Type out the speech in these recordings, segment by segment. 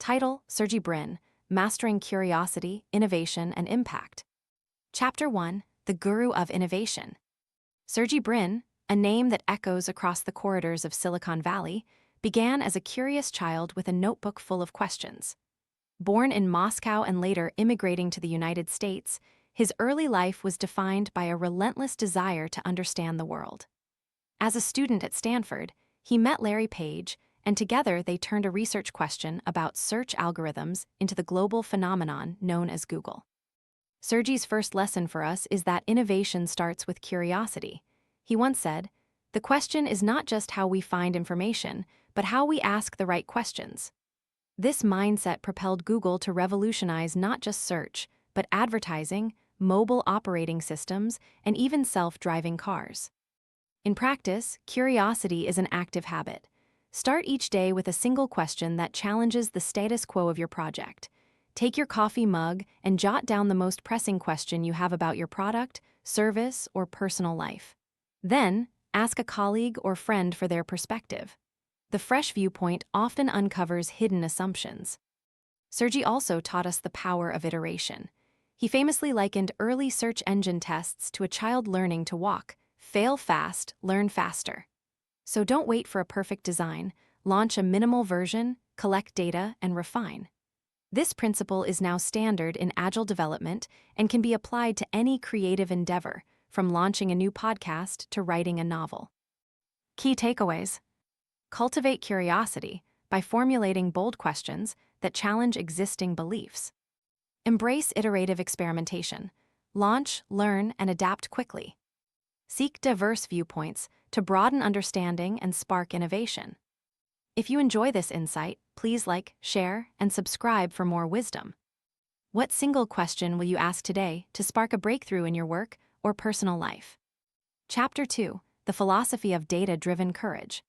Title: Sergey Brin, Mastering Curiosity, Innovation, and Impact. Chapter 1: The Guru of Innovation. Sergey Brin, a name that echoes across the corridors of Silicon Valley, began as a curious child with a notebook full of questions. Born in Moscow and later immigrating to the United States, his early life was defined by a relentless desire to understand the world. As a student at Stanford, he met Larry Page, and together they turned a research question about search algorithms into the global phenomenon known as Google. Sergey's first lesson for us is that innovation starts with curiosity. He once said, "The question is not just how we find information, but how we ask the right questions." This mindset propelled Google to revolutionize not just search, but advertising, mobile operating systems, and even self-driving cars. In practice, curiosity is an active habit. Start each day with a single question that challenges the status quo of your project. Take your coffee mug and jot down the most pressing question you have about your product, service, or personal life. Then, ask a colleague or friend for their perspective. The fresh viewpoint often uncovers hidden assumptions. Sergey also taught us the power of iteration. He famously likened early search engine tests to a child learning to walk. Fail fast, learn faster. So don't wait for a perfect design. Launch a minimal version, collect data, and refine. This principle is now standard in agile development and can be applied to any creative endeavor, from launching a new podcast to writing a novel. Key takeaways: cultivate curiosity by formulating bold questions that challenge existing beliefs. Embrace iterative experimentation. Launch, learn, and adapt quickly. Seek diverse viewpoints to broaden understanding and spark innovation. If you enjoy this insight, please like, share, and subscribe for more wisdom. What single question will you ask today to spark a breakthrough in your work or personal life? Chapter 2: The Philosophy of Data-Driven Courage.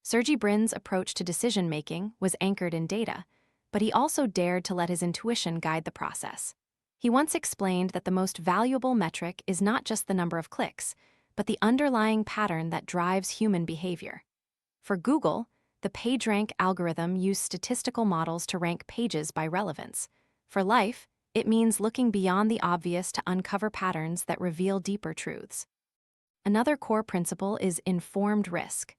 Sergey Brin's approach to decision-making was anchored in data, but he also dared to let his intuition guide the process. He once explained that the most valuable metric is not just the number of clicks, but the underlying pattern that drives human behavior. For Google, the PageRank algorithm used statistical models to rank pages by relevance. For life, it means looking beyond the obvious to uncover patterns that reveal deeper truths. Another core principle is informed risk.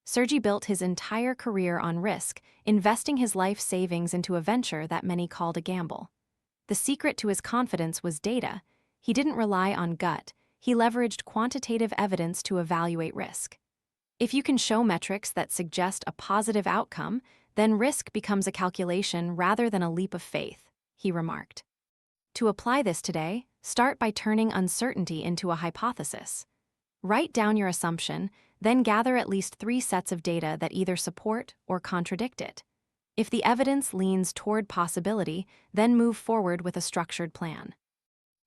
Sergey built his entire career on risk, investing his life savings into a venture that many called a gamble. The secret to his confidence was data. He didn't rely on gut. He leveraged quantitative evidence to evaluate risk. If you can show metrics that suggest a positive outcome, then risk becomes a calculation rather than a leap of faith, he remarked. To apply this today, start by turning uncertainty into a hypothesis. Write down your assumption, then gather at least 3 sets of data that either support or contradict it. If the evidence leans toward possibility, then move forward with a structured plan.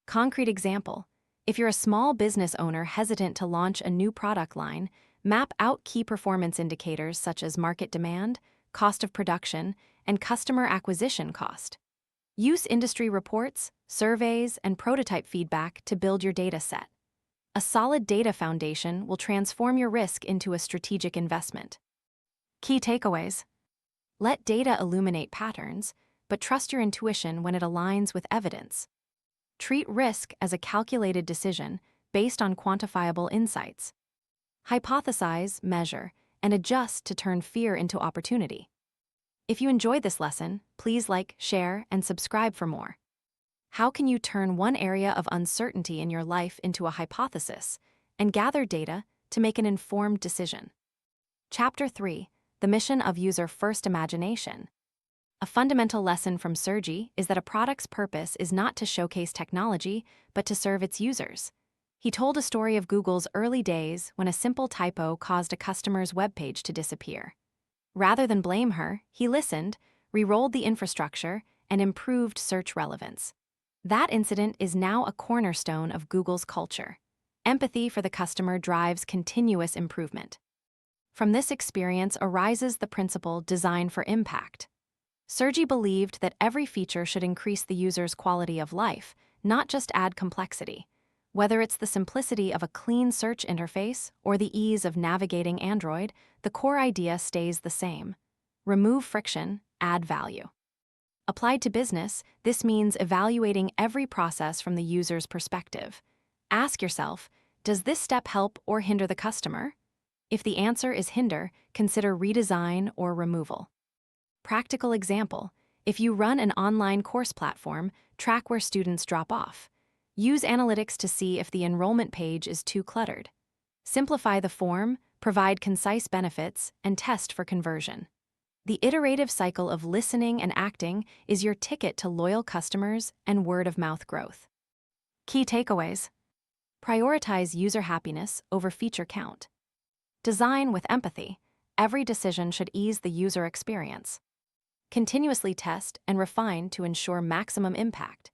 Concrete example: if you're a small business owner hesitant to launch a new product line, map out key performance indicators such as market demand, cost of production, and customer acquisition cost. Use industry reports, surveys, and prototype feedback to build your data set. A solid data foundation will transform your risk into a strategic investment. Key takeaways: let data illuminate patterns, but trust your intuition when it aligns with evidence. Treat risk as a calculated decision based on quantifiable insights. Hypothesize, measure, and adjust to turn fear into opportunity. If you enjoyed this lesson, please like, share, and subscribe for more. How can you turn one area of uncertainty in your life into a hypothesis and gather data to make an informed decision? Chapter 3: The Mission of User-First Imagination. A fundamental lesson from Sergey is that a product's purpose is not to showcase technology, but to serve its users. He told a story of Google's early days when a simple typo caused a customer's webpage to disappear. Rather than blame her, he listened, re-rolled the infrastructure, and improved search relevance. That incident is now a cornerstone of Google's culture. Empathy for the customer drives continuous improvement. From this experience arises the principle design for impact. Sergey believed that every feature should increase the user's quality of life, not just add complexity. Whether it's the simplicity of a clean search interface or the ease of navigating Android, the core idea stays the same. Remove friction, add value. Applied to business, this means evaluating every process from the user's perspective. Ask yourself, does this step help or hinder the customer? If the answer is hinder, consider redesign or removal. Practical example: if you run an online course platform, track where students drop off. Use analytics to see if the enrollment page is too cluttered. Simplify the form, provide concise benefits, and test for conversion. The iterative cycle of listening and acting is your ticket to loyal customers and word-of-mouth growth. Key takeaways: prioritize user happiness over feature count. Design with empathy. Every decision should ease the user experience. Continuously test and refine to ensure maximum impact.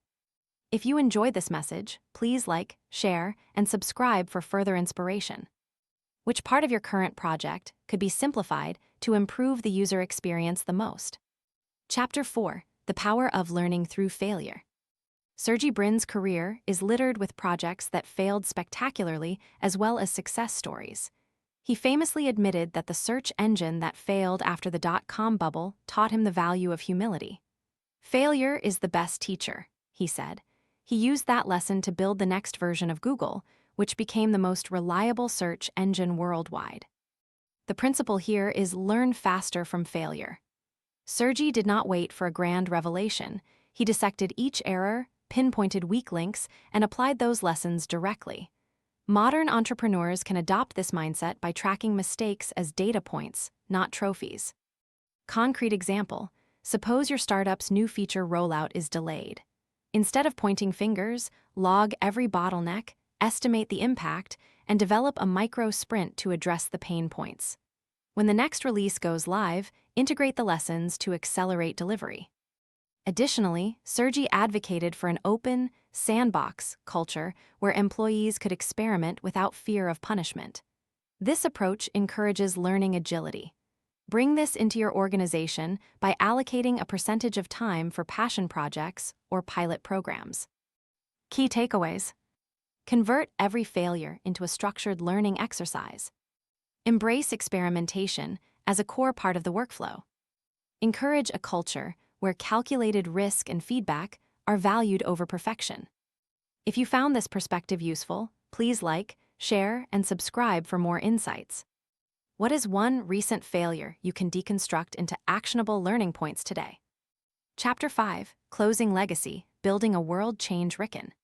If you enjoyed this message, please like, share, and subscribe for further inspiration. Which part of your current project could be simplified to improve the user experience the most? Chapter 4: The Power of Learning Through Failure. Sergey Brin's career is littered with projects that failed spectacularly as well as success stories. He famously admitted that the search engine that failed after the dot-com bubble taught him the value of humility. "Failure is the best teacher," he said. He used that lesson to build the next version of Google, which became the most reliable search engine worldwide. The principle here is learn faster from failure. Sergey did not wait for a grand revelation. He dissected each error, pinpointed weak links, and applied those lessons directly. Modern entrepreneurs can adopt this mindset by tracking mistakes as data points, not trophies. Concrete example: suppose your startup's new feature rollout is delayed. Instead of pointing fingers, log every bottleneck, estimate the impact, and develop a micro-sprint to address the pain points. When the next release goes live, integrate the lessons to accelerate delivery. Additionally, Sergey advocated for an open, sandbox culture where employees could experiment without fear of punishment. This approach encourages learning agility. Bring this into your organization by allocating a percentage of time for passion projects or pilot programs. Key takeaways: convert every failure into a structured learning exercise. Embrace experimentation as a core part of the workflow. Encourage a culture where calculated risk and feedback are valued over perfection. If you found this perspective useful, please like, share, and subscribe for more insights. What is one recent failure you can deconstruct into actionable learning points today? Chapter 5: Closing Legacy, Building a World Change Ricken.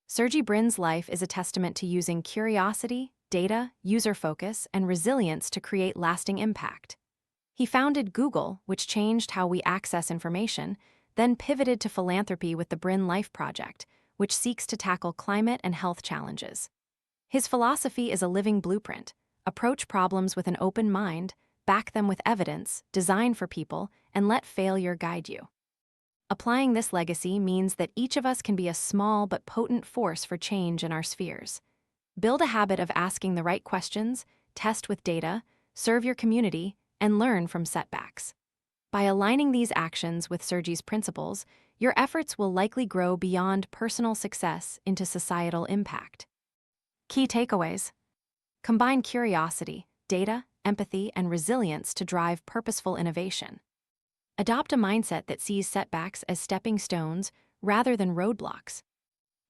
Sergey Brin's life is a testament to using curiosity, data, user focus, and resilience to create lasting impact. He founded Google, which changed how we access information, then pivoted to philanthropy with the Brin Life Project, which seeks to tackle climate and health challenges. His philosophy is a living blueprint: approach problems with an open mind, back them with evidence, design for people, and let failure guide you. Applying this legacy means that each of us can be a small but potent force for change in our spheres. Build a habit of asking the right questions, test with data, serve your community, and learn from setbacks. By aligning these actions with Sergey's principles, your efforts will likely grow beyond personal success into societal impact. Key takeaways: combine curiosity, data, empathy, and resilience to drive purposeful innovation. Adopt a mindset that sees setbacks as stepping stones rather than roadblocks.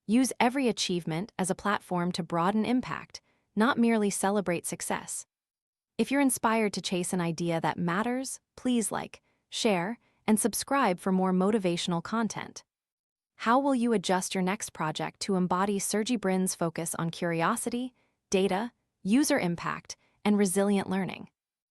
Use every achievement as a platform to broaden impact, not merely celebrate success. If you're inspired to chase an idea that matters, please like, share, and subscribe for more motivational content. How will you adjust your next project to embody Sergey Brin's focus on curiosity, data, user impact, and resilient learning?